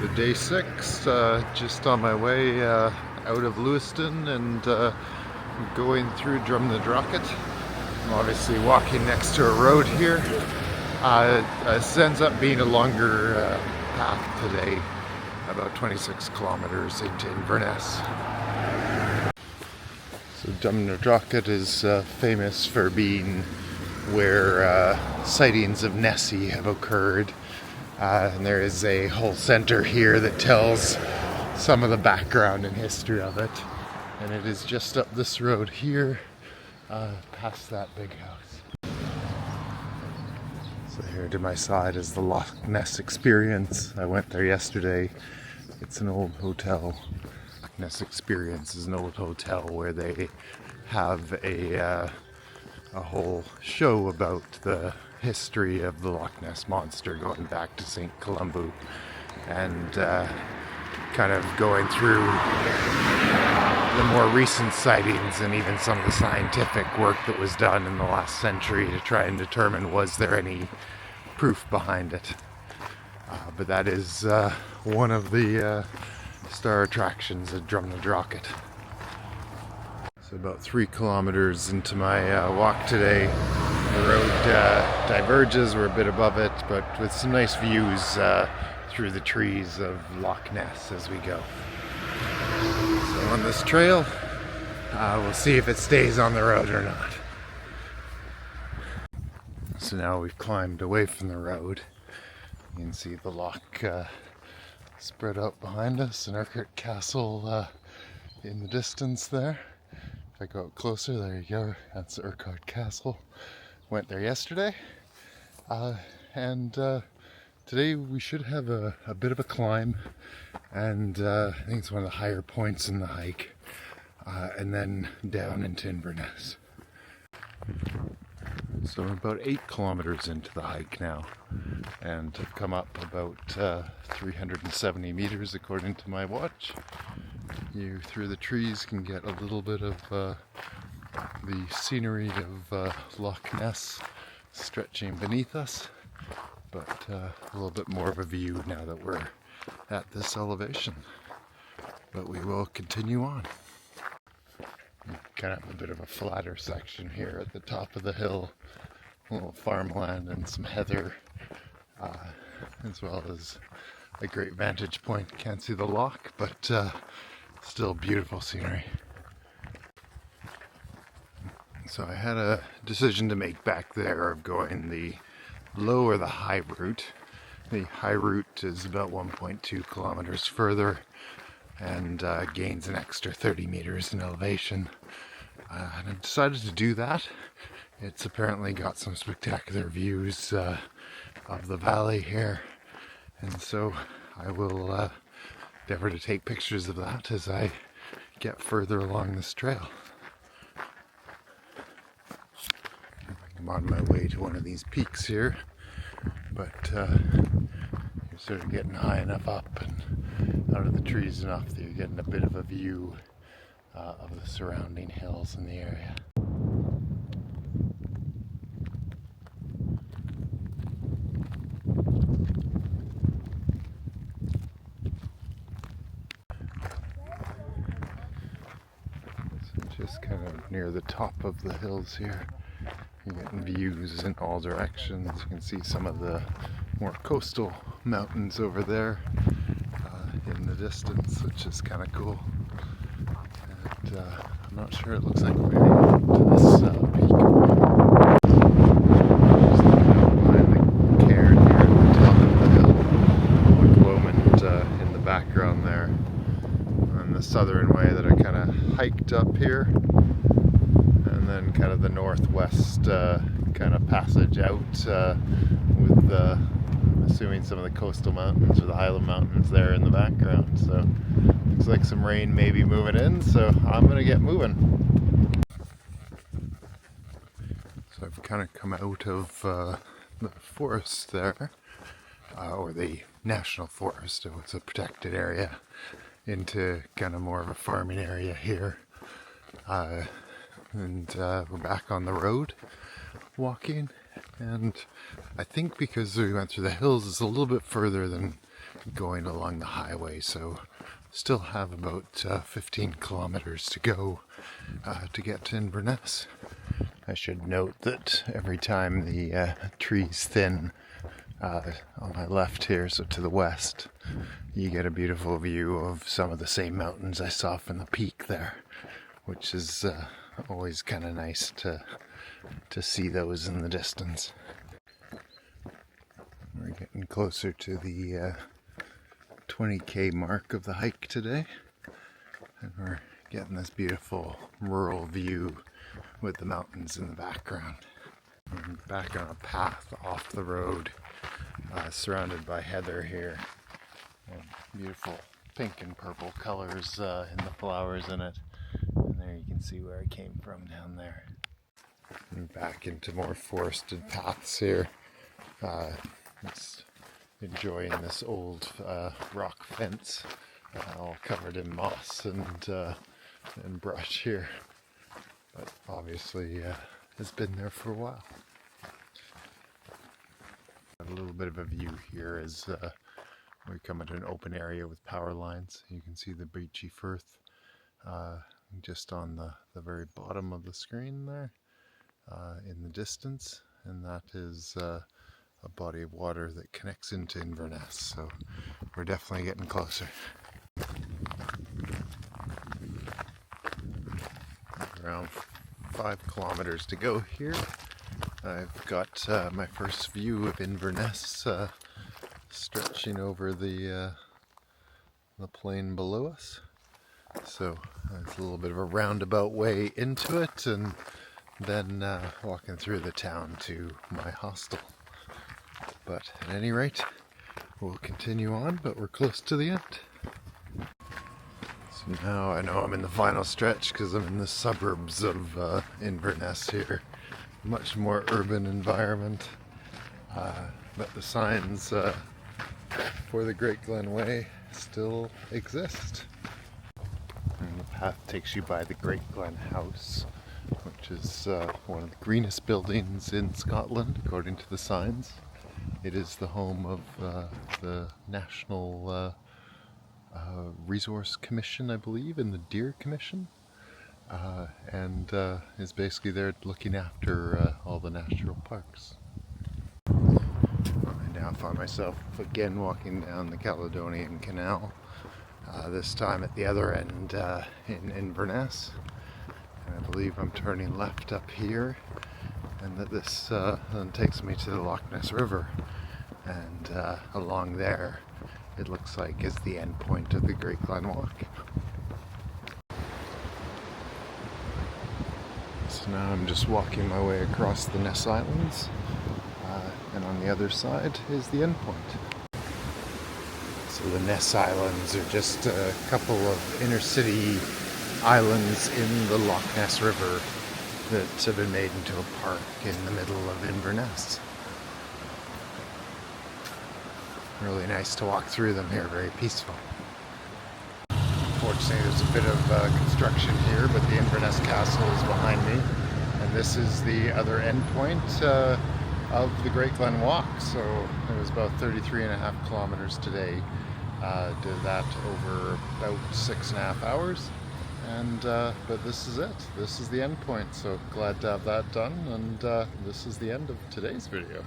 So day 6, just on my way out of Lewiston and going through Drumnadrochit. I'm obviously walking next to a road here. This ends up being a longer path today, about 26 kilometers into Inverness. So Drumnadrochit is famous for being where sightings of Nessie have occurred. And there is a whole center here that tells some of the background and history of it. And it is just up this road here, past that big house. So here to my side is the Loch Ness Experience. I went there yesterday. It's an old hotel. Loch Ness Experience is an old hotel where they have a whole show about the history of the Loch Ness Monster going back to St. Columbu, and kind of going through the more recent sightings and even some of the scientific work that was done in the last century to try and determine was there any proof behind it. But that is one of the star attractions at Drumnadrochit. So about 3 kilometers into my walk today, the road diverges. We're a bit above it, but with some nice views through the trees of Loch Ness as we go. So on this trail, we'll see if it stays on the road or not. So now we've climbed away from the road. You can see the loch spread out behind us and Urquhart Castle in the distance there. If I go up closer, there you go, that's Urquhart Castle. Went there yesterday, and today we should have a bit of a climb, and I think it's one of the higher points in the hike, and then down into Inverness. So I'm about 8 kilometers into the hike now, and I've come up about 370 meters according to my watch. You, through the trees, can get a little bit of the scenery of Loch Ness stretching beneath us, but a little bit more of a view now that we're at this elevation. But we will continue on. Kind of a bit of a flatter section here at the top of the hill, a little farmland and some heather, as well as a great vantage point. Can't see the loch, but still beautiful scenery. So I had a decision to make back there of going the low or the high route. The high route is about 1.2 kilometers further and gains an extra 30 meters in elevation. And I decided to do that. It's apparently got some spectacular views of the valley here, and so I will endeavor to take pictures of that as I get further along this trail. I'm on my way to one of these peaks here, but you're sort of getting high enough up and out of the trees enough that you're getting a bit of a view of the surrounding hills in the area. So just kind of near the top of the hills here. You're getting views in all directions. You can see some of the more coastal mountains over there in the distance, which is kind of cool. And I'm not sure, it looks like we're going to this peak. Just looking out behind the cairn here at the top of the hill. Loch Lomond in the background there. And the southern way that I kind of hiked up here. And then kind of the northwest kind of passage out with I'm assuming some of the coastal mountains or the Highland Mountains there in the background. So looks like some rain may be moving in, so I'm gonna get moving. So I've kind of come out of the forest there, or the national forest, so it's a protected area, into kind of more of a farming area here. And we're back on the road walking, and I think because we went through the hills, it's a little bit further than going along the highway, so still have about 15 kilometers to go to get to Inverness. I should note that every time the trees thin on my left here, so to the west, you get a beautiful view of some of the same mountains I saw from the peak there, which is always kind of nice to see those in the distance. We're getting closer to the 20k mark of the hike today, and we're getting this beautiful rural view with the mountains in the background. We're back on a path off the road, surrounded by heather here, and beautiful pink and purple colors in the flowers in it. And there you can see where I came from down there. And back into more forested paths here. Just enjoying this old rock fence, all covered in moss and brush here, but obviously has been there for a while. A little bit of a view here as we come into an open area with power lines. You can see the Beachy Firth just on the very bottom of the screen there in the distance, and that is a body of water that connects into Inverness, so we're definitely getting closer. Around 5 kilometers to go here. I've got my first view of Inverness stretching over the plain below us. So it's a little bit of a roundabout way into it, and then walking through the town to my hostel. But at any rate, we'll continue on, but we're close to the end. So now I know I'm in the final stretch because I'm in the suburbs of Inverness here. Much more urban environment, but the signs for the Great Glen Way still exist. And the path takes you by the Great Glen House, which is one of the greenest buildings in Scotland, according to the signs. It is the home of the National Resource Commission, I believe, and the Deer Commission, and is basically there looking after all the national parks. I now find myself again walking down the Caledonian Canal, this time at the other end in Inverness. And I believe I'm turning left up here, and that this then takes me to the Loch Ness River, and along there it looks like is the end point of the Great Glen Walk. So now I'm just walking my way across the Ness Islands, and on the other side is the end point. So the Ness Islands are just a couple of inner city islands in the Loch Ness River that have been made into a park in the middle of Inverness. Really nice to walk through them here, very peaceful. Unfortunately, there's a bit of construction here, but the Inverness Castle is behind me, and this is the other end point of the Great Glen Walk. So it was about 33.5 kilometers today. Did that over about 6.5 hours. And but this is it. This is the end point. So glad to have that done, and this is the end of today's video.